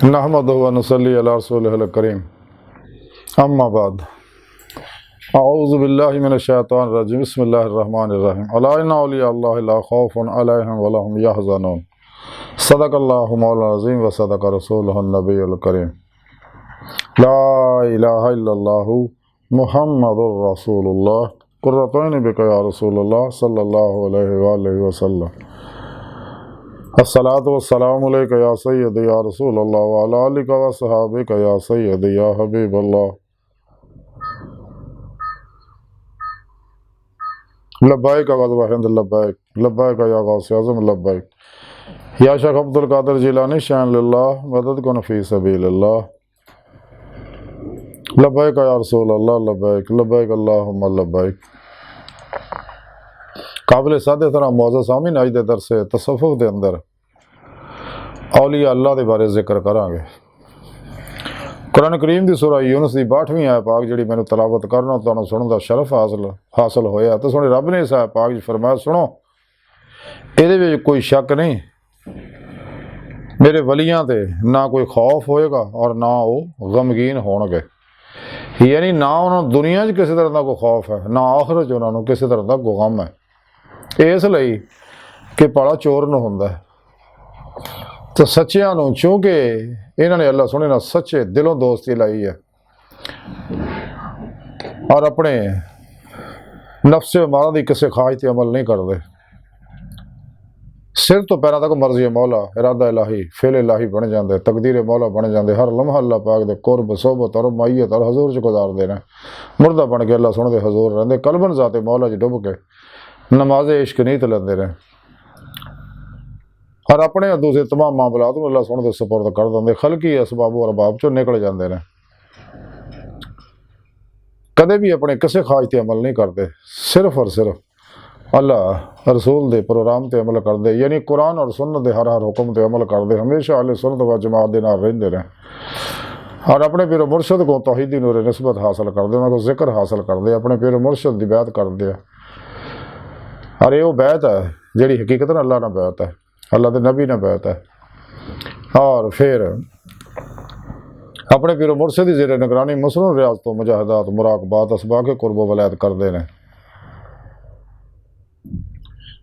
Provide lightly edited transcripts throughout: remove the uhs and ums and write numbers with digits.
नहमदुहु व नसल्ली अला रसूलिहिल करीम। अम्मा बाद अऊज़ु बिल्लाहि मिनश शैतानिर रजीम। बिस्मिल्लाहिर रहमानिर रहीम। अला इन्ना औलिया अल्लाहि ला खौफुन अलैहिम व ला हुम यहज़नून। सदक़ल्लाहु मौलाना अज़ीम व सदक़ रसूलुहुन नबियुल करीम। ला इलाहा इल्लल्लाहु मुहम्मदुर रसूलुल्लाह कुर्रतु ऐनी बिका या रसूलल्लाह सल्लल्लाहु अलैहि व आलिहि वसल्लम। अस्सलातु वस्सलामु अलैका या सय्यदी या रसूलल्लाह व अला आलिका व सहाबिका या सय्यदी या हबीबल्लाह। लब्बैक गज़वा हिंद लब्बैक, लब्बैक या गौसे आज़म लब्बैक। या शेख अब्दुल कादिर जिलानी शान लिल्लाह मदद कुन फी सबीलिल्लाह। लब्बैक या रसूल अल्लाह लब्बैक, लब्बैक अल्लाहुम्मा लब्बैक। काबिल सादे तरह मौज़ूद सामीन अज दे दरसे तसव्वुफ़ दे अंदर औलिया अल्लाह दे बारे जिक्र करांगे। कुरान करीम दी सूरह यूनुस दी 62वीं आयत पाक जिहड़ी मैनूं तलावत करना तुहानूं सुणन दा शरफ हासिल होया ते सोहणे रब ने इस आयत पाक च फरमाया, सुनो इहदे विच कोई शक नहीं, मेरे वलियां ते ना कोई खौफ होएगा और ना वो गमगीन होणगे। यानी ना उन्होंने दुनिया च किसी तरह का कोई खौफ है, ना आखिरत च उन्होंने किसी तरह का कोई गम है। इसलिए कि भला चोर न हुंदा है तो सच्चियां नूं, चूँकि इन्होंने अल्लाह सोहणे नाल सच्चे दिलों दोस्ती लाई है और अपने नफ्से मारा की किसी ख्वाहिश ते अमल नहीं करते। सिर तो पैरों तक मर्जी मौला, इरादा इलाही, फेल इलाही बन जाते, तकदीर मौला बन जाते। हर लम्हा अल्लाह पाक दे कुर्ब सोबत और माइयत और हजूर च गुजारते हैं। मुर्दा बन के अल्लाह सुनते हजूर रहते, कलबन जाते मौला च डुब के नमाजे इश्क नीत लेंदे रहे और अपने दूसरे तमाम मामलात को अल्लाह सुनते सपुर्द कर देंगे। खलकी असबाब और अरबाब चो निकल जाते हैं, कदे भी अपने किसी ख्वाहिश ते अमल नहीं करते, सिर्फ और सिर्फ अल्लाह रसूल दे प्रोग्राम ते अमल करते, यानी कुरान और सुन्नत दे हर हुक्म ते अमल करते। हमेशा अहले सुन्नत व जमात दे नाल रहिंदे रहे और अपने पीर मुर्शद को तौहीदी नूर निस्बत हासिल करते, उन्होंने को जिक्र हासिल करते, अपने पीर मुर्शद की बैत करते हैं। और ये वो बैत है जिहड़ी हकीकत अल्लाह ने बैत है, अल्लाह के नबी ने बैत है। और फिर अपने पीर मुर्शद की ज़ेरे निगरानी मसनून रियाज तो मुजाहदात मुराकबात असबा के कुर्ब वलायत करते हैं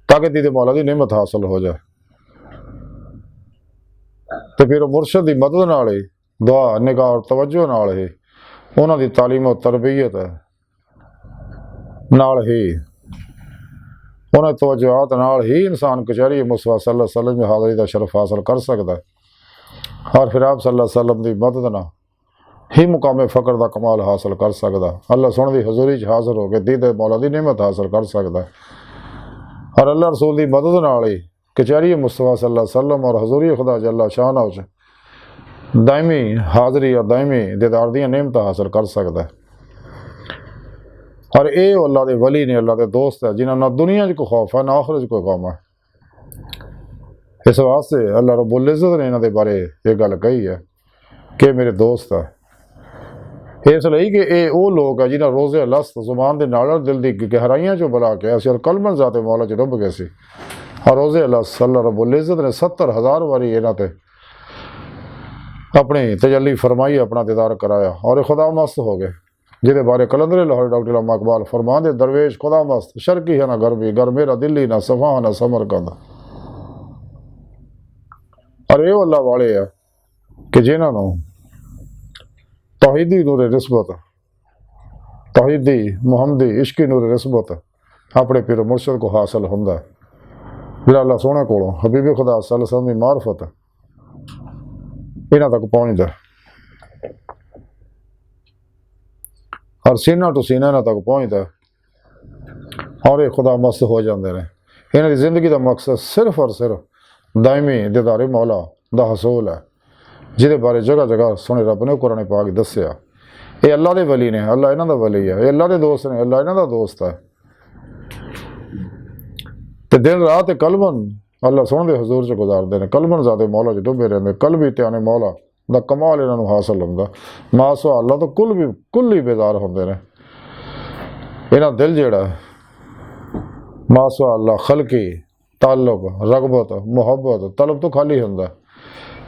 ताकि दीदे मौला की नेमत हासिल हो जाए। तो फिर मुर्शद की मदद नाल ही, दुआ निगाह और तवज्जो नाल ही, उन्हां दी तालीम और तरबियत नाल ही, उन्हां तवज्जुहात नाल ही इंसान कचहरी मुस्तफा सल्लल्लाहु अलैहि वसल्लम में हाज़री का शरफ हासिल कर सकता है और फिर आप सल्लल्लाहु अलैहि वसल्लम की मदद ना ही मुकाम फ़क्र का कमाल हासिल कर सकता। अल्लाह सुन दी हजूरी च हाजिर होकर दीदे मौला की नेमत हासिल कर सकता है और अल्लाह रसूल की मदद नाल ही कचहरी मुस्तफा सल्लल्लाहु अलैहि वसल्लम और हजूरी खुदा जल्ला शान दायमी हाज़री और दायमी दीदार दी नेमत हासिल कर सकता है। और ये अल्लाह के वली ने, अल्लाह के दोस्त है जिन्हें ना दुनिया च कोई खौफ है ना आखिरत च कोई गम है। इस वास्ते अल्लाह रब्बुल इज़्ज़त ने इन्होंने बारे ये गल कही है कि मेरे दोस्त है, इसलिए कि ये वो लोग है जिन्हें रोज़े लस्त जुबान के नाल दिल की गहराइयां चो बुला के ऐसे और कलमन जाते मौला च डुब गए सी और रोज़े लस्त अल्लाह रब्बुल इज़्ज़त ने 70,000 वारी इन्हां ते अपनी तजल्ली फरमाई, अपना दीदार कराया और खुदा मस्त हो गए, जिहदे बारे कलंदर लाहौरी डॉक्टर अल्लामा इकबाल फरमाते, दरवेश खुदा मस्त शर्की है ना गरबी, गर मेरा दिल्ली ना सफ़ा ना समरकंद। और ये अल्लाह वाले है कि जिन्होंने तौहीदी नूर निस्बत, तौहीदी मुहम्मदी इश्की नूर निस्बत अपने पीर मुर्शद को हासिल होंदा है, जिहड़ा अल्लाह सोहणे कोलों हबीब खुदा सल्लल्लाहु अलैहि वसल्लम की मारफत इन्हां तक पहुँचता और सीना टू सीना इन्हां तक पहुँचता और ये खुदा मस्त हो जाते हैं। इन्हां दी जिंदगी का मकसद सिर्फ और सिर्फ दायमी दीदारे मौला दा हसूल है, जिहदे बारे जगह जगह सोहणे रब ने कुरान पाक दस्सिया। ये अल्लाह के वली ने, अल्लाह इन्हां दा वली है, ये अल्लाह के दोस्त ने, अल्लाह इन्हां दा दोस्त है। तो दिन रात कलबन अल्लाह सुनते हजूर च गुजारते हैं, कलबन जाते मौला च डुबे रहते, कल भी त्याने मौला दा कमाल इन्हों हासिल होंदा। मासो अल्लाह तो कुल ही बेजार होंदे ने। इन्हां दिल जिहड़ा मासो अल्लाह खलकी ताल्लुक रगबत मुहब्बत तलब तो खाली होंदा।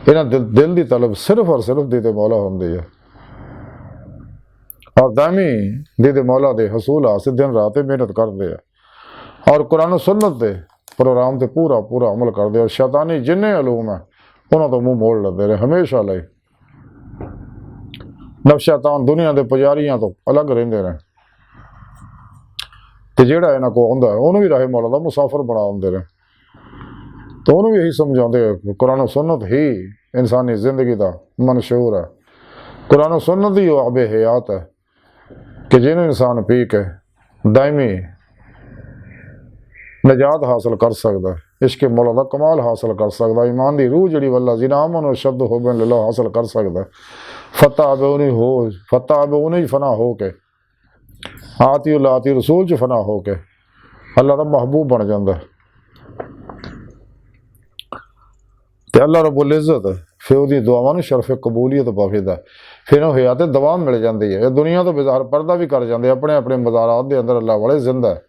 इन्हां दिल की तलब सिर्फ और सिर्फ दीदे मौला होंदी है और दामी दीदे मौला दे हसूल आस्ते दिन रात मेहनत करते हैं और कुरान सुन्नत दे प्रोग्राम से पूरा पूरा अमल करते और शैतानी जिन्ने अलूम है उन्होंने तो मुँह मोड़ लेते रहे हमेशा लई। नफ शैतान दुनिया के पुजारियों तो अलग रहिंदे ने ते जिहड़ा इन्हां को आउंदा उहनूं भी राहे मौला दा मुसाफिर बना दिंदे ने तो उन्होंने भी यही समझाते कुरान सुन्नत ही इंसानी जिंदगी का मंशूर है। कुरान सुन्नत ही आबे हयात है कि जिन्हें इंसान पी के दायमी निजात हासिल कर सकता है, इश्क मौला दा कमाल हासिल कर सकता, ईमान की रूह जी वल्ला जिनामन शब्द हो बिन लिल्लाह हासिल कर सकता। फतह आबे उन्हीं फना हो के आती उल्ला आती रसूल च फना हो के अल्लाह का महबूब बन जाता है तो अल्लाह रब्बुल इज़्ज़त फिर उसकी दुआवां शरफ कबूलीयत बख्शदा, फिर हयात दवाम मिल जाती है। दुनिया तो बाजार पर्दा भी कर जाते अपने अपने मज़ारात के अंदर अल्लाह वाले जिंदा है।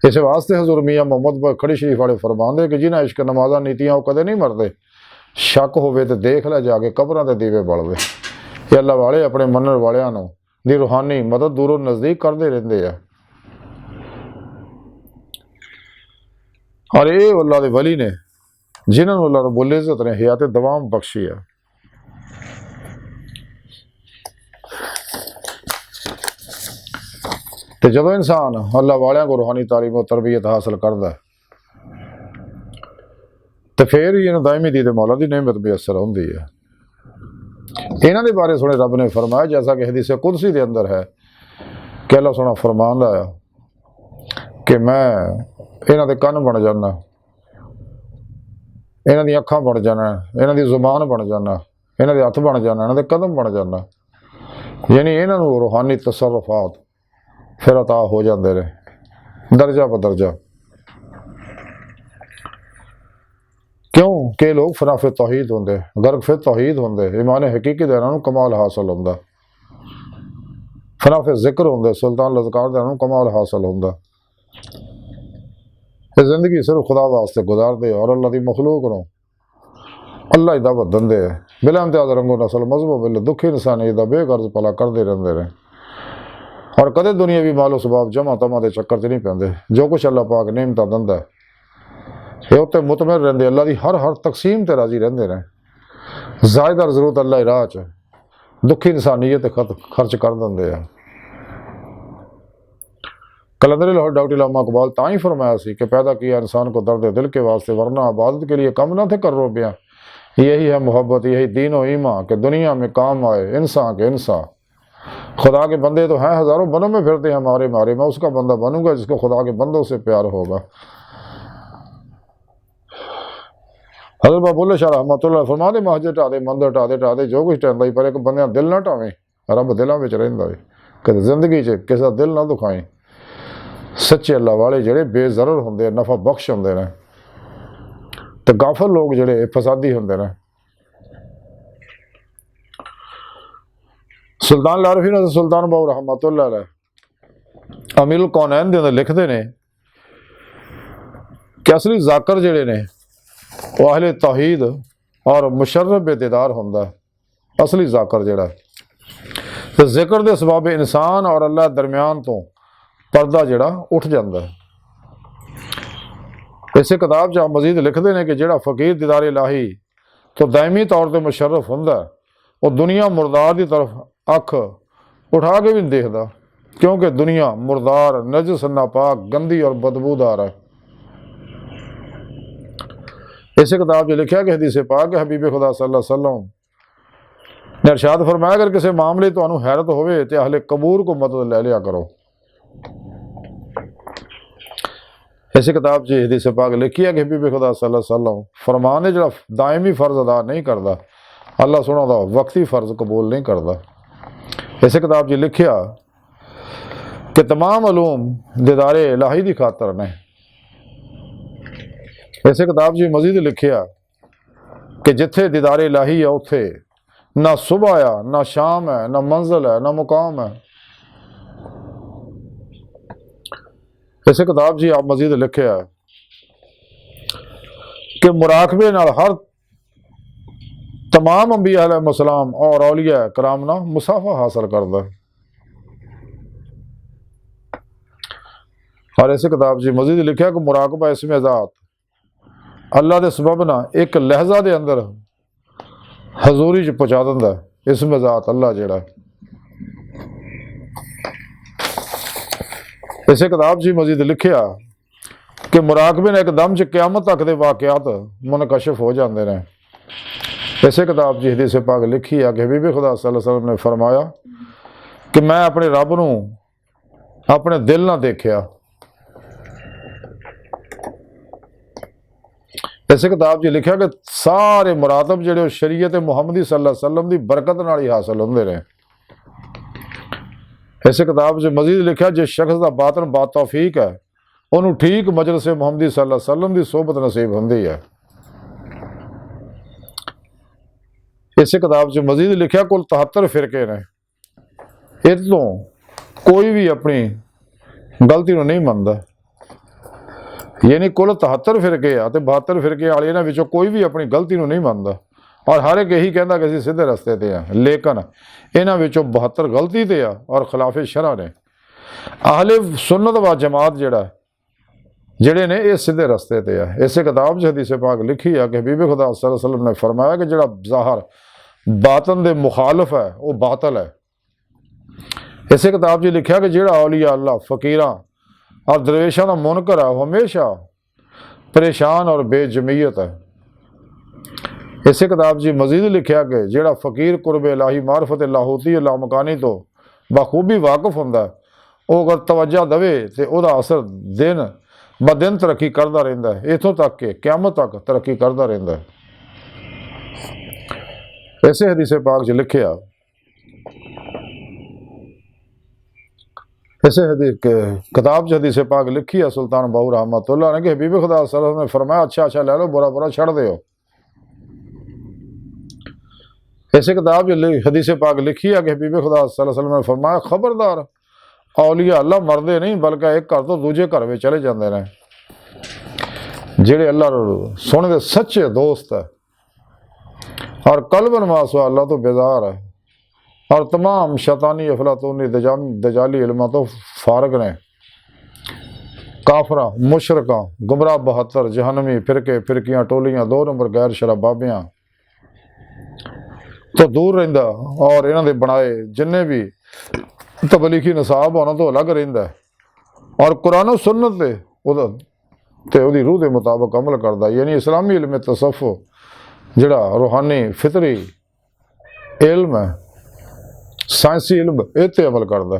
इस वास्ते हजूर मियाँ मोहम्मद खड़ी शरीफ वाले फरमाते कि जिन्हें इश्क नमाजा नीतियां वो कदे नहीं मरते, शक होवे तो देख लै जाके कबरां ते दीवे बलदे। ये अल्लाह वाले अपने मनण वालियां दी रूहानी मदद दूरों नज़दीक करते रहते हैं और ये अल्लाह के वली ने जिन्होंने अल्लाह रब्बुल इज़्ज़त ने हयात दवाम बख्शी है। तो जब इंसान अल्लाह वालियां को रूहानी तालीम और तरबियत हासिल करता है तो फिर ही इन्हें दायमी दीदे मौला की नेमत बेअसर होंदी है। इन्हों के बारे सुने रब ने फरमाया जैसा कि हदीस कुदसी के अंदर है कि अल्लाह सोना फरमान लाया कि मैं इन्हों के कन बन जाना, इन्हों दी अखां बन जाना, इन्हों की जुबान बन जाना, इन्हों के हथ बन जाना, इन्हों के कदम बन जाना, यानी इन्हों रूहानी तसर्रुफात फिर अता हो जाते रहे दर्जा ब दर्जा। क्यों कि लोग फनाफे तौहीद होंगे, गर्क फिर तौहीद होंगे, ईमान हकीकी का इन्होंने कमाल हासिल होंदा, फनाफे जिक्र होंगे, सुल्तान लज़कार का इन्होंने कमाल हासिल होंदा। ये जिंदगी सिर्फ खुदा वास्ते गुजारते और अल्लाह की मखलूक नो अल्लाह की दावत देंदे है बिला इम्तियाज रंगो नस्ल मजहबों मिले दुखी इंसानी का बेगर्ज भला करते रहते रहे और कदे दुनियावी मालो सबाब जमा तमा के चक्कर च नहीं पैंदे। जो कुछ अल्लाह पाक नेमत दिंदा है उत्ते मुतमिन रहंदे, अल्लाह की हर तकसीम ते राजी रहंदे ने, ज़ायदा जरूरत अल्लाह की राह च दुखी इंसानियत खर्च कर देंदे है। कलंदर लाहौर डॉक्टर इलामा इकबाल तां ही फरमाया सी कि पैदा किया इंसान को दर्द दिल के वास्ते वरना इबादत के लिए कम ना थे कर रो बिया। यही है मोहब्बत, यही दीन व ईमान के दुनिया में काम आए इंसान के इंसान। खुदा के बंदे तो हैं हज़ारों बनों में फिरते हैं हमारे मारे, मैं उसका बंदा बनूंगा जिसको खुदा के बंदों से प्यार होगा। हज़रत बाबुल्ला शाह रहमतुल्लाह फरमा दे महज ढा दे मंदिर ढा दे जो कुछ टहंदा ही पर एक बंदे दिल ना ढावें, रब दिलों में रहिंदा है कदे जिंदगी च किसी का दिल ना दुखाएं। सच्चे अल्लाह वाले जेड़े बेजरर होंदे नफा बख्श होंदे ने तो गाफल लोग जेड़े फसादी होंदे ने। सुल्तान लारफी सुल्तान बाबू रहमतुल्लाह अलैह अमीरुल कौनैन दे अंदर लिखते ने कि असली जाकर जेड़े ने वो अहले तौहीद और मुशर्रफ बेदीदार होंदा असली जाकर जेड़ा तो जिक्र दे सबब इंसान और अल्लाह दरम्यान तो पर्दा जड़ा उठ जाता है। इस किताब च मजीद लिखते हैं कि जेड़ा फकीर दीदार इलाही तो दायमी तौर पर मुशर्रफ होंदा वो दुनिया मुर्दार की तरफ अख उठा के भी नहीं देखता क्योंकि दुनिया मुर्दार नजस नापाक गंदी और बदबूदार है। इस किताब में लिखा कि हदीस पाक हबीब खुदा सल्लल्लाहु अलैहि वसल्लम ने इरशाद फरमाया अगर किसी मामले तो हैरत होवे तो अहले कबूर को मदद ले लिया करो। इस किताब से हदीस पाक लिखी है कि हबीब खुदा सल्लल्लाहु अलैहि वसल्लम फरमाने जो दायमी फ़र्ज अदा नहीं करता अल्लाह सुना दा वक्ती फ़र्ज कबूल नहीं करता। इस किताब से लिखिया कि तमाम अलूम दीदारे इलाही की खातर ने। इस किताब से मजीद लिखिया कि जिथे दीदारे इलाही है उत्थे ना सुबह आ ना शाम है ना मंजिल है ना मुकाम है। इस किताब जी आप मजीद लिखे है कि मुराकबे नाल हर तमाम अंबिया अलैहिस्सलाम और औलिया कराम ना मुसाफा हासिल करदा है। और इस किताब जी मजीद लिखा कि मुराकबा इसमें ज़ात अल्लाह के सबब ना एक लहजा के अंदर हजूरी च पहुँचा दिंदा है। इसमें ज़ात अल्लाह जेड़ा इस किताब जी मजीद लिखिया कि मुराकबे ने एकदम च क्यामत तक के वाकयात मुनकशिफ हो जाते हैं। इस किताब जी हदीस पाक लिखी है कि हबीब खुदा सल्लल्लाहु अलैहि वसल्लम ने फरमाया कि मैं अपने रब नूं अपने दिल ना देखिया। इस किताब जी लिखा कि सारे मुरातब जिहड़े शरीयत मुहम्मदी सल्लल्लाहु अलैहि वसल्लम की बरकत नाल ही हासिल होंदे रहे। इस किताब से मजीद लिखा जिस शख्स का बातन बातौफीक है उन्होंने ठीक मजलिस मुहम्मदी सल्लल्लाहु अलैहि वसल्लम की सोबत नसीब होंदी है। इस किताब से मजीद लिखा कुल 73 फिरके ने, इस तो कोई भी अपनी गलती को नहीं मनता। यानी कुल 73 फिरके आ 72 फिरके वाले इन्हां विचों कोई भी अपनी गलती को नहीं मनता और हर एक यही कहता कि असीं सीधे रस्ते ते हैं, लेकिन इन्हां विचों 72 गलती ते आ और खिलाफे शरा ने। आहले सुन्नत व जमात जिहड़े ने ये सीधे रस्ते ते है। इस किताब च हदीस पाक लिखी है कि हबीब खुदा सल्लल्लाहु अलैहि वसल्लम ने फरमाया कि जिहड़ा ज़ाहिर बातन दे मुखालिफ है वो बातल है। इस किताब च लिखा कि जिहड़ा औलिया अल्लाह फकीरां और दरवेशां दा मुनकर है वो हमेशा परेशान और बेजमीयत है। इस किताब जी मजीद लिखा कि जिहड़ा फकीर कुरबे इलाही मारफत लाहौती लामकानी तो बखूबी वाकफ होंदा वो अगर तवज्जो दवे तो वह असर दिन ब दिन तरक्की करता रहिंदा है, इथों तक कि क़यामत तक तरक्की करता रहिंदा है। इसे हदीस पाक च लिखिया इसे किताब च हदीस पाक लिखी है सुल्तान बाहू रहमतुल्लाह ने कि हबीब खुदा सल्लल्लाहु अलैहि वसल्लम ने फरमाया अच्छा अच्छा ले लो बुरा बुरा छड़ दो। इस किताब हदीस पाक लिखी है कि हबीब खुदा सल्लल्लाहु अलैहि वसल्लम ने फरमाया खबरदार औलिया अल्लाह मरदे नहीं बल्कि एक घर तो दूजे घर में चले जाते हैं। जेड़े अल्लाह सोने के सच्चे दोस्त है और कल्बन मासवा अल्लाह तो बेजार है और तमाम शैतानी अफलातूनी दजाली इल्मा तो फारग ने। काफरा मुशरका गुमराह 72 जहनमी फिरके फिरकियां टोलियां 2 नंबर गैर शराबाबियां तो दूर रहिंदा और इन्हां दे बनाए जिन्ने भी तबलीगी निसाब उन्हां तो अलग रहिंदा और कुरान सुन्नत ते उहदी रूह के मुताबिक अमल करदा। यानी इस्लामी इल्म तसव्वुफ जिहड़ा रूहानी फितरी इल्म है साइंसी इल्म इत्ते अमल करदा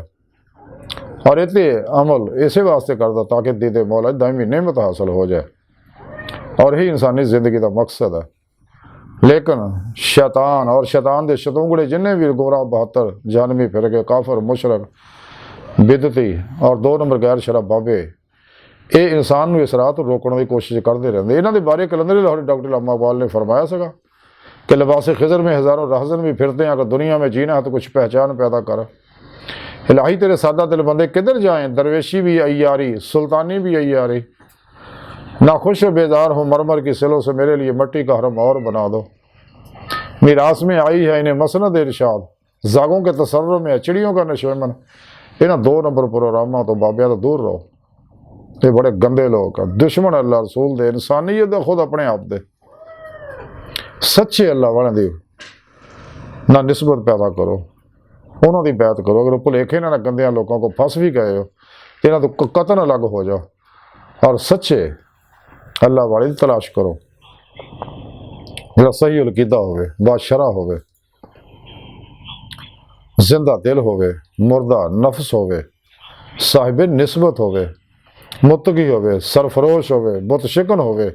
और इत्ते अमल इस वास्ते करदा ताकि दीदे मौला दायमी नेमत हासिल हो जाए और यही इंसानी जिंदगी का मकसद है। लेकिन शैतान और शैतान के शतुंगड़े जिन्हें भी गुमराह 72 जानवी फिरके काफर मुशरक बिदती और 2 नंबर गैर शराब बाबे ये इंसान इस राह तो रोकने की कोशिश करते रहते। इन्हों के बारे कलंदर लाहौरी डॉक्टर इलामा इकबाल ने फरमाया सगा कि लिबास खिजर में हज़ारों रहजन भी फिरते हैं, अगर दुनिया में जीना है तो कुछ पहचान पैदा कर। इलाही तेरे सादा दिल बंदे किधर जाएं, दरवेशी भी अय्यारी सुल्तानी भी अय्यारी, ना खुश बेजार हो मरमर की सिलों से मेरे लिए मट्टी का हरम और बना दो। मीरास में आई है इन्हें मसनद इरशाद, जागों के तसर्रुफ में चिड़ियों का नशोमन। इन्हें 2 नंबर प्रोग्रामों तो बाबिया तो दूर रहो, ये बड़े गंदे लोग हैं, दुश्मन अल्लाह रसूल दे इंसानियत दे खुद अपने आप दे। सच्चे अल्लाह वाले दी ना निस्बत पैदा करो, उन्होंने बैत करो। अगर भुलेखे इन्होंने गंदिया लोगों को फस भी गए हो तो इन्हों तो कतन अलग हो जाओ और सच्चे अल्लाह वाले की तलाश करो जो सही अलकीदा होवे, बादशरा होवे, जिंदा दिल होवे, मुर्दा नफ्स होवे, साहिब निस्बत होवे, मुतकी होवे, सरफरोश होवे, मुतशिकन होवे,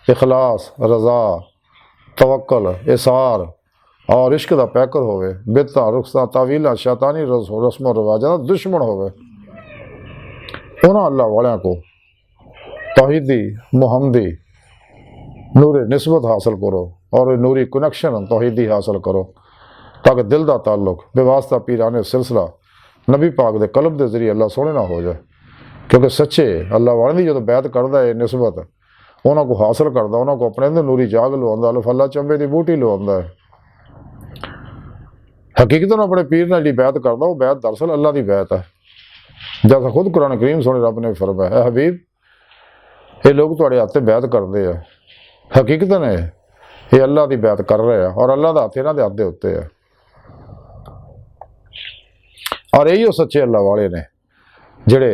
इखलास रजा तवक्कल इसार और इश्क का पैकर होवे, बिदता रुखसा तावीला शैतानी रस्म रवाजा दुश्मन होवे। उन्होंने अल्लाह वाले को तौहीदी मुहम्मदी नूरी निस्बत हासिल करो और नूरी कनेक्शन तौहीदी हासिल करो ताकि दिल का ताल्लुक बेवास्ता पीराने सिलसिला नबी पाक के कल्ब के जरिए अल्लाह सोने ना हो जाए। क्योंकि सच्चे अल्लाह वाले की जो बैत करता है निस्बत ਉਹਨਾਂ को हासिल करता, ਉਹਨਾਂ को अपने अंदर नूरी जाग लवांदा, लफला चंबे की बूटी लवांदा है। हकीकत अपने पीर नाल जी बैत करता, वो बैत दरअसल अल्लाह की बैत है। जैसा खुद कुरान करीम सुने रब ने फरमाया, हबीब ये लोग तुहाडे हत्थ बैत करते हैं, हकीकत ने ये अल्लाह की बैत कर रहे हैं और अल्लाह का हत्थ इन्हां दे हत्थ दे उत्ते है। और यही सच्चे अल्लाह वाले ने जिहड़े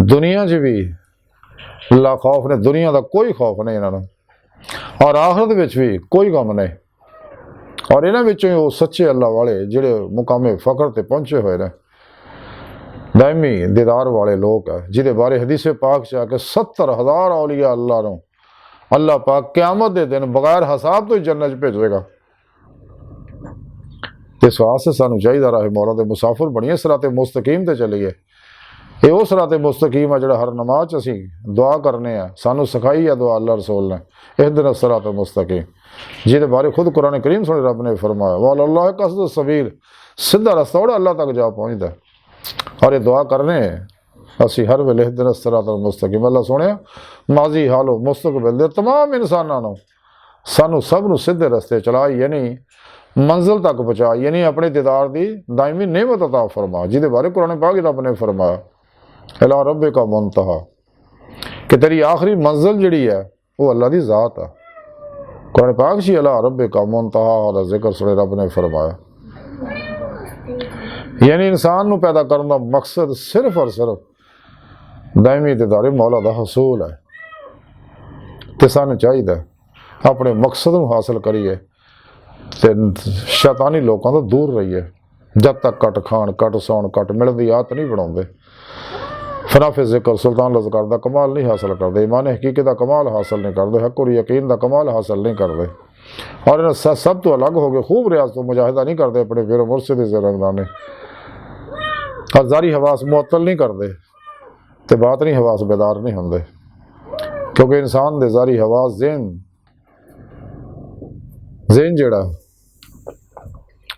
दुनिया च भी ला खौफ ने, दुनिया का कोई खौफ नहीं इन्होंने, और आखिरत विच भी कोई गम नहीं। और इन्हां विचों वो सच्चे अल्लाह वाले जिहड़े मुकामे फखर ते पहुंचे हुए ने, दायमी दीदार वाले लोग है, जिहदे बारे हदीस पाक च आके 70,000 औलिया अल्लाह नूं अल्लाह पाक क़यामत के दिन बगैर हिसाब तो ही जन्नत भेजेगा। इस वास्ते सानू चाहिए राह मौला दे मुसाफिर बनिए, सिराते मुस्तकीम ते चलीए। ये वो सिराते मुस्तकीम है जिहड़ा हर नमाज असीं दुआ करने आ, सानू सिखाई है दुआ अल्लाह रसूल ने, इहदिना सिराते मुस्तकीम, जिहदे बारे खुद कुरान करीम सुने रब ने फरमाया, वल्लाह कसद सबील, सीधा रस्ता उड़ा अल्लाह तक जा पहुँचता। और ये दुआ करने असी हर वेले इहदिना सिराते मुस्तकीम, अल्लाह सुने माजी हालो मुस्तकबिल दे तमाम इंसानां नूं सानू सब नूं सीधे रस्ते चला, यानी मंजिल तक पहुँचा, यानी अपने दीदार की दायमी नेमत अता फरमा, जिहदे बारे कुरान पाक रब ने फरमाया, इला रब्बे का मुंतहा, कि तेरी आखिरी मंजिल जिहड़ी है वो अल्लाह की ज़ात है। कुरान पाक सी इला रब्बे का मुंतहा दा जिक्र सुने रब ने फरमाया, यानी इंसान नूं पैदा करने का मकसद सिर्फ और सिर्फ दायमी दीदारे मौला का हसूल है। तो सानू चाहिए अपने मकसद नूं हासिल करिए ते शैतानी लोगों तो दूर रहिए। जब तक कट खाण कट सौण कट मिलण की आदत नहीं बनाते, फनाफे जिक्र सुल्तान लज़कार का कमाल नहीं हासिल करते, ईमान हकीकत का कमाल हासिल नहीं करते, हक और यकीन का कमाल हासिल नहीं करते, और इन्हें सब तो अलग हो गए खूब रियाज तो मुजाहिदा नहीं करते अपने फिर मुर्शिद ज़रंगदाने, और जारी हवास मुअत्तल नहीं करते, तो बात नहीं हवास बेदार नहीं होंगे, क्योंकि इंसान दे जारी हवास ज़हन जिहड़ा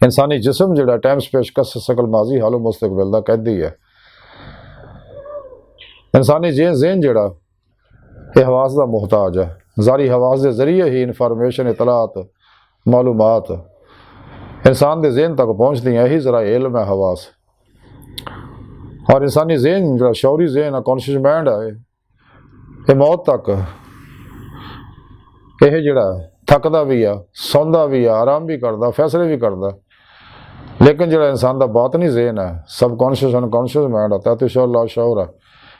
इंसानी जिसम जिहड़ा टाइम स्पेस कस सकल माजी हालो मुस्तकबिल दा कैदी है। इंसानी ज़हन जिहड़ा ये हवास का मुहताज है, जारी हवास के जरिए ही इनफॉर्मेशन इतलात मालूमात इंसान के ज़हन तक पहुँचती हैं, यही ज़रा इल्म है हवास। और इंसानी ज़हन जो शौरी ज़हन है, कॉन्शियस माइंड है, ये मौत तक यह जिहड़ा थकदा भी है, सौंदा भी है, आराम भी करता, फैसले भी करता, लेकिन जो इंसान का बातनी ज़हन है, सब कॉन्शियस अनकॉन्शियस माइंड आता है, तो शौर ला शौर है,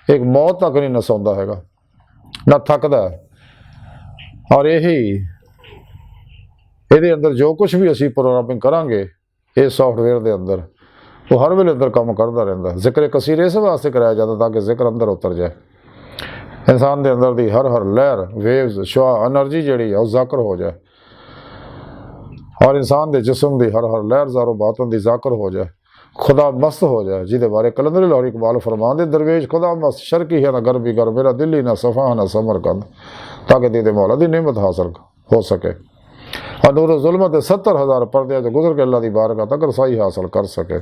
एक मौत तक नहीं नसौंदा है ना थकदा है। और यही ये अंदर जो कुछ भी असी प्रोग्रामिंग करांगे इस सॉफ्टवेयर के अंदर वो हर वेले अंदर काम करता रहता। जिक्र कसीर इस वास्ते कराया जाता ताकि जिक्र अंदर उतर जाए, इंसान के अंदर की हर हर लहर वेव्स शुआ एनर्जी जी है जाकर हो जाए, और इंसान के जिसम की हर हर लहर ज़ारो बातों की जाकर हो जाए, खुदा मस्त हो जाए, जिदे बारे कलंदर लाहौरी इकबाल फरमाते, दरवेश खुदा मस्त शर्की है ना गरबी गर, मेरा दिल ही ना सफ़ा ना समरकंद, ताकि दीदे मौला की नेमत हासिल हो सके, और नूर जुल्मत 70,000 पर्दे जो गुजर के अल्लाह की बारगाह तक रसाई हासिल कर सके।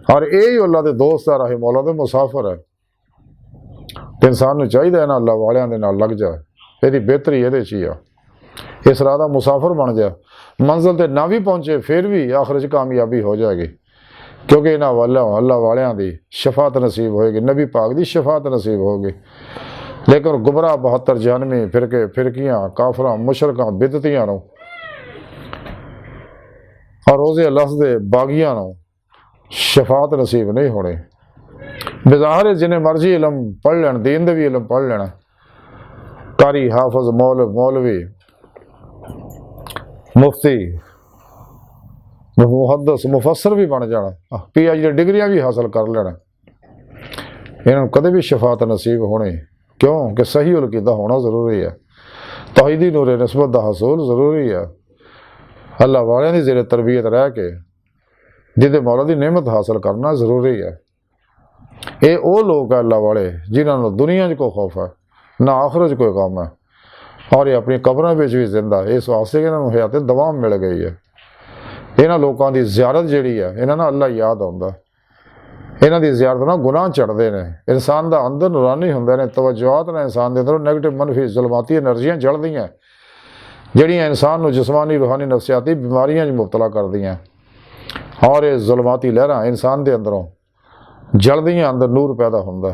और यही अल्लाह के दोस्त है, राह मौला के मुसाफिर है। इंसान चाहिए ना अल्लाह वालियां दे नाल लग जाए, यदी बेहतरी ये ही आ, इस राह का मुसाफिर बन जाए, मंजिल ते ना भी पहुँचे फिर भी आखिर च कामयाबी हो जाएगी, क्योंकि इन्होंने वालों अल्लाह वालियां की शफात नसीब होएगी, नबी पाक की शफात नसीब होगी। लेकिन गुमराह 72 जानवी फिरके फिरकियाँ काफर मुशरकां बिदतियां और रोज़े लफ्ज़ दे बागियां शफात नसीब नहीं होने। बेज़ाहिर जिन्हें मर्जी इलम पढ़ लैन, दीन दे भी इलम पढ़ लेना, कारी हाफज मौलवी मुफ्ती मुहद्दिस मुफस्सर भी बन जाना, PhD डिग्रियां भी हासिल कर लेना, इन्होंने कदे भी शफात नसीब होने, क्यों कि सही उलकीदा होना ज़रूरी है, तौहीदी नूर निस्बत का हसूल ज़रूरी है, अल्लाह वालियां दी ज़ेरे तरबियत रह के जिहदे मौला की नेमत हासिल करना ज़रूरी है। ये वो लोग है अल्लाह वाले जिन्होंने दुनिया को खौफ है ना आखिरत कोई काम है, और ये अपनी कब्रों में भी जिंदा है, इस वास्ते कि इन्होंने हयात दवाम मिल गई है। इन्होंने लोगों की ज़ियारत जी है, इन्होंने अल्लाह याद आता, इन्हां दी ज़ियारत नाल गुनाह चढ़दे ने। इंसान दा अंदर नूरानी हुंदे ने, तवज्जुआत ने इंसान दे अंदरों नैगेटिव मनफी जुल्माती एनर्जियां जलदियां जिहड़ियां इंसान नूं जिस्मानी रूहानी नफसियाती बीमारियां च मुबतला करदियां। और ये जुल्माती लहरां इंसान दे अंदरों जलदियां, अंदर नूर पैदा हुंदा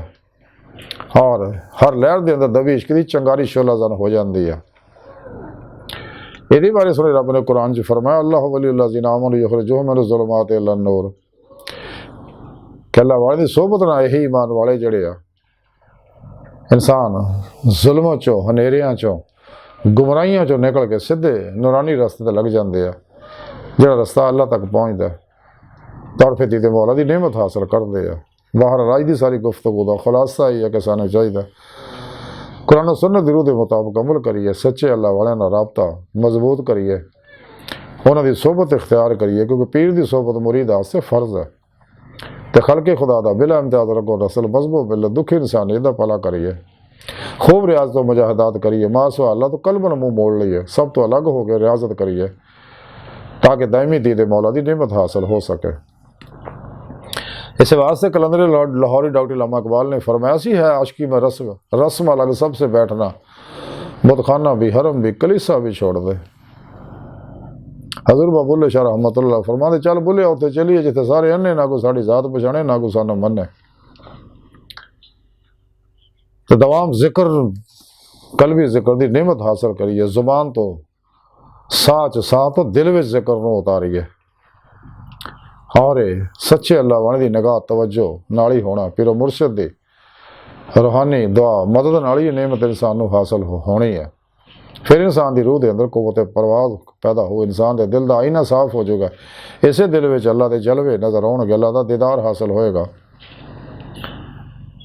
और हर लहर दे अंदर दबी इश्क दी चंगारी शोलाजन हो जाती है। ये बारे सुने रब ने कुरान च फरमाया, अल्लाह वलियुल्लज़ीना आमनू युखरिजुहुम मिनज़ ज़ुलुमाति इलन नूर, कि अल्लाह वाले दी सोहबत नाल यही ईमान वाले जड़े आ इंसान जुल्मों चों, हनेरियां चों, गुमराहियां चों निकल के सीधे नूरानी रस्ते ते लग जाते हैं, जिहड़ा रस्ता अल्लाह तक पहुँचता है। तड़फे दी मौला दी नेमत हासिल करते हैं। बाहर राज की सारी गुफ्तगू का खुलासा ही है कि सानू चाहिए कुरान और सुन्नत दी रूह के मुताबिक अमल करिए, सच्चे अल्लाह वाले नाल राबता मजबूत करिए, उन्हां दी सोहबत इख्तियार करिए, क्योंकि पीर की सोहबत मुरीद वास्ते फर्ज है। तो खलके खुदा दा बिला इम्तियाज रखो रसल मजबूत बिल दुखी इंसानियत दा भला करिए, खूब रियाज तो मुजाहिदात करिए, मासो अल्लाह तो कलबन मुँह मोड़ लीए, सब तो अलग हो गए रियाजत करिए ताकि दायमी दीद मौला की नेमत हासिल हो सके। इस वास्ते कलंदर लाहौरी डॉक्टर अल्लामा इकबाल ने फरमाया सी है आशिकी में रस्म अलग सबसे बैठना, बुतखाना भी, हरम भी, कलीसा भी छोड़ दे। हजूर बुल्ले शाह रहमतुल्लाह फरमाते, चल बुले उत्थे चलिए जिथे सारे अन्ने, ना को साड़ी जात पछाणे, ना को सानू मन्ने। तो दवाम जिक्र कलबी जिक्र की नेमत हासिल करिए, जुबान तो साह तो दिल में जिक्र न उतारिए। और सच्चे अल्लाह वाले की निगाह तवज्जो नाल ही होना, पिरो मुर्शद दी रूहानी दुआ मदद नाल ही नेमत इंसान को हासिल होनी है। फिर इंसान की रूह के अंदर कुव्वत परवाज पैदा हो, इंसान के दिल का आईना साफ हो जाएगा, इसे दिल में अल्लाह के जलवे नजर आउणगे, अल्लाह का दीदार हासिल होएगा।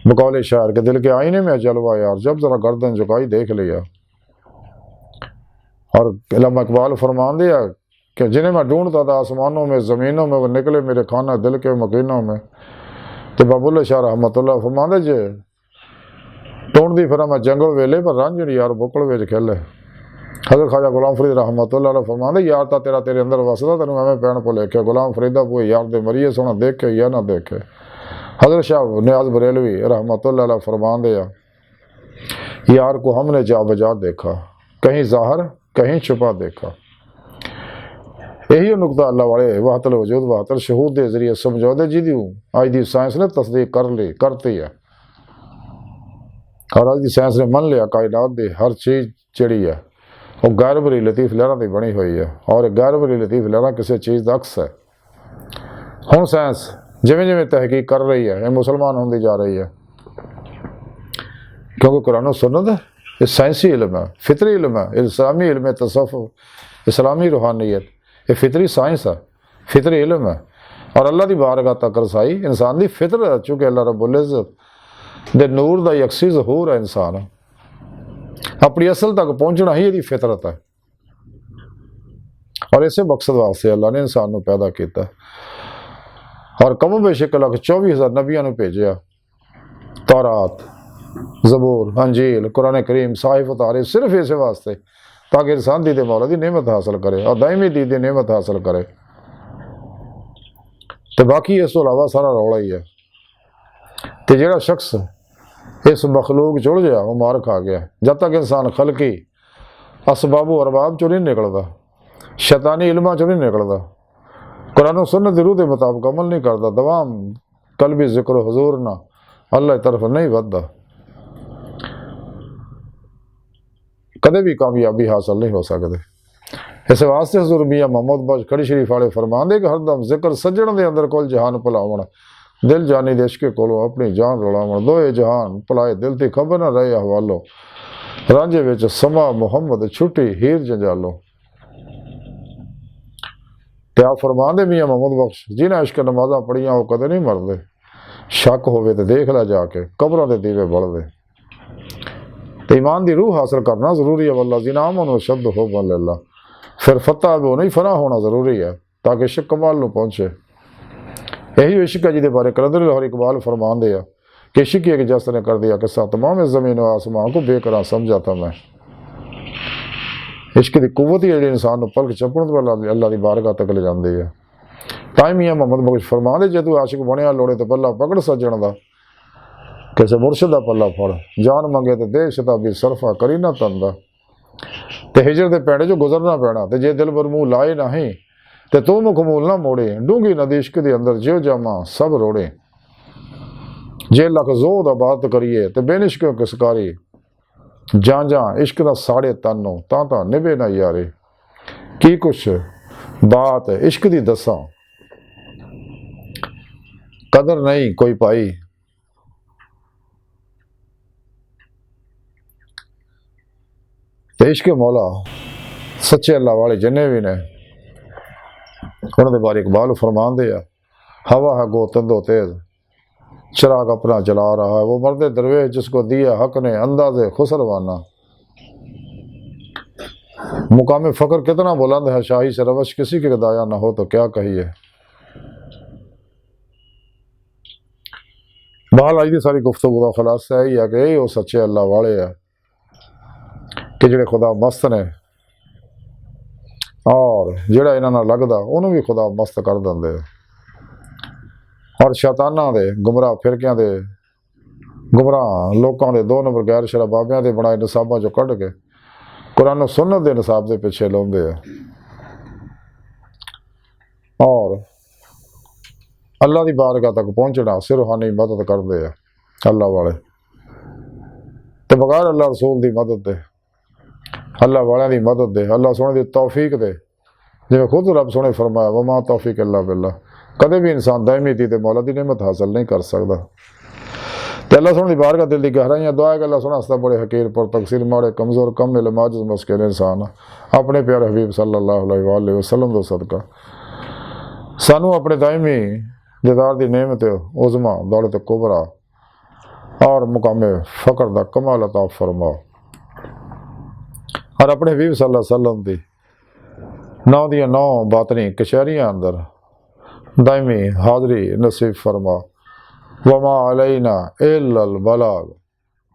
बकौले शायर के दिल के आईने में जलवा यार, जब जरा गर्दन झुकाई देख लिया। और अल्लामा इकबाल फरमाते हैं कि जिन्हें मैं ढूंढता था आसमानों में, ज़मीनों में, वो निकले मेरे खाना दिल के मकीनों में। तो बाबुल्ला शाह रहमतुल्लाह फरमाते जे ढूंढती फिर मैं जंगल वेले पर रांझड़ी यार बुकल विच खेले। हज़रत ख्वाजा गुलाम फरीद रहमतुल्लाह फरमाते यार ता तेरा तेरे अंदर वसदा, तेन एवं पैण भुलेखे, गुलाम फरीदा वो यार दे मरीए सोना देखे या ना देखे। हज़रत शाह नियाज बरेलवी रहमतुल्लाह फरमाते यार को हमने जा बजा देखा, कहीं ज़ाहिर कहीं छुपा देखा। यही नुकता अल्लाह वाले वाहतल वजूद वाहतल शहूद के जरिए समझौते जिदी अज की साइंस ने तस्दीक करती है। और अज की साइंस ने मन लिया कायनात की हर चीज़ जी है वो गैर भरी लतीफ लहरां की बनी हुई है, और गैर भरी लतीफ लहरां किसी चीज़ का अक्स है। हुण साइंस जिमें जिमें तहकीक कर रही है, ये मुसलमान होती जा रही है, क्योंकि कुरान सुन्नत ये साइंसी इल्म है, फितरी इल्म है, इस्लामी इल्म है, तसव्वुफ इस्लामी रूहानियत, ये फितरी साइंस है, फितरी इल्म है। और अल्लाह की बारगाह तक रसाई इंसान की फितर, चूँकि अल्लाह रब्बुल इज़्ज़त दे नूर का यकसी ज़हूर है, इंसान अपनी असल तक पहुँचना ही यदी फितरत है। और इसे मकसद वास्ते अल्लाह ने इंसान को पैदा किया और कम बेशक 1,24,000 नबियों को भेजा, तौरात, ज़बूर, अंजील, कुरान करीम, साहिफ उतारे, सिर्फ इस वास्ते ताकि इंसान दीदे मौला की नेमत हासिल करे और दायमी दीदे नेमत हासिल करे। तो बाकी इस तो अलावा सारा रौला ही है। तो जोड़ा शख्स इस मखलूक जुड़ गया वो मार खा गया। जब तक इंसान खलकी असबाब अरबाब चो नहीं निकलता, शैतानी इल्मां चो नहीं निकलता, कुरान सुन्नत दी रूह के मुताबिक अमल नहीं करता, दवाम कल्बी जिक्र हुजूर ना अल्लाह की तरफ नहीं वधदा, कदे भी कामयाबी हासिल नहीं हो सकती। इस वास्ते हज़ूर मियाँ मोहम्मद बख्श खड़ी शरीफ वाले फरमांदे कि हरदम जिक्र सज्जण दे अंदर कुल जहान भुलावण, दिल जानी दे इश्क कोलों अपनी जान रुलावण, दोए जहान भुलाए दिल ती खबर न रहे हवालो, रांझे विच समा मुहम्मद छुट्टी हीर जंजालो। ते आप फरमांदे मियाँ मोहम्मद बख्श जिन्हें इश्क नमाज़ां पढ़ियां वो कदे नहीं मरदे, शक होवे तो देख ला जाके कब्रों के दीवे बलदे। तो ईमान की रूह हासिल करना जरूरी है, वल्लज़ीना आमनू अशद्दु हुब्बन लिल्लाह। फिर फतह वो नहीं फना होना जरूरी है ताकि इश्क कमाल में पहुँचे। यही इश्क है जिसके बारे कलंदर लाहौरी इकबाल फरमाते हैं कि इश्क एक जस ने कर दिया किस्सा, तमाम ज़मीन व आसमान को बेकरार समझा था मैं। इश्क की कुव्वत ही जी इंसान को पलक चपण तो अल्लाह की बारगाह तक ले जाती है। टाइम ही मोहम्मद बख्श फरमाते जे तू आशिक बनया लोड़े तो पल्ला पकड़ सज्जण दा, किसी मुर्शिद दा पल्ला फड़, जान मंगे तो दे शताबी सरफा करी ना तंदा, ते हिजर दे पैड़े जो गुजरना पैना, ते जे दिल पर मुँह लाए नहीं ते तू मुख मूल ना मोड़े, डूंगी नदी इश्क दे अंदर जियो जामा सब रोड़े, जे लख जोर दा बात करिए ते बेनिश्क किसकारी, जां जां इश्क दा साड़े तनो तां निभे ना यारे, की कुछ बात इश्क दी दसा कदर नहीं कोई पाई, ते इश्क मौला सच्चे अल्लाह वाले जिन्ने भी ने उन्होंने बारे इकबाल फरमान दे आ, हवा है गो तंदो तेज चिराग अपना जला रहा है, वो मर्द दरवेश जिसको दिया हक ने अंदाजे खुसरवाना, मुकाम फ़क्र कितना बुलंद है, शाही से रवश किसी के दाया ना हो तो क्या कहिए। बहाल अज की सारी गुफ्तगू का खुलासा यही है कि वो सच्चे अल्लाह वाले है कि जेड़े खुदा मस्त ने, और जेड़ा इन्होंने लगता उन्होंने भी खुदा मस्त कर देंगे, और शैताना दे गुमराह फिरकियां दे गुमराह लोगों के 2 नंबर गैर शराबाबियां के बनाए निसाबा चो कढ़ के कुरान सुन्नत के निसाब के पिछे लाते हैं, और अल्लाह की बारगाह तक पहुँचना सिर रूहानी मदद करते हैं अल्लाह वाले, तो बगैर अल्लाह रसूल की मदद दे, अल्लाह वाले की मदद दे, अल्लाह सोने की तौफीक दे, जिवें खुद रब सोने फरमाया वमा तौफीक अल्लाह बिल्लाह, कदे भी इंसान दायमी थी तो मौला की नेमत हासिल नहीं कर सकता। तो अल्लाह सोने की बारगाह दिल की गहराइयां दुआ है कि अल्लाह सोना हस्ता बड़े हकीर पर तकसीर माड़े कमज़ोर कम मिले माजिज़ मस्किन इंसान अपने प्यारे हबीब सल्लल्लाहु अलैहि वसल्लम का सदका सानू अपने दायमी दीदार की नेमत उज़मा दौलत कुबरा और मुकाम फ़क्र का कमाल अता फरमा, और अपने हबीब सल्लल्लाहु अलैहि वसल्लम की 9 दियां 9 बातनी कचहरियां अंदर दायमी हाज़री नसीब फरमा। वमा अलैना इल्लल बलाग।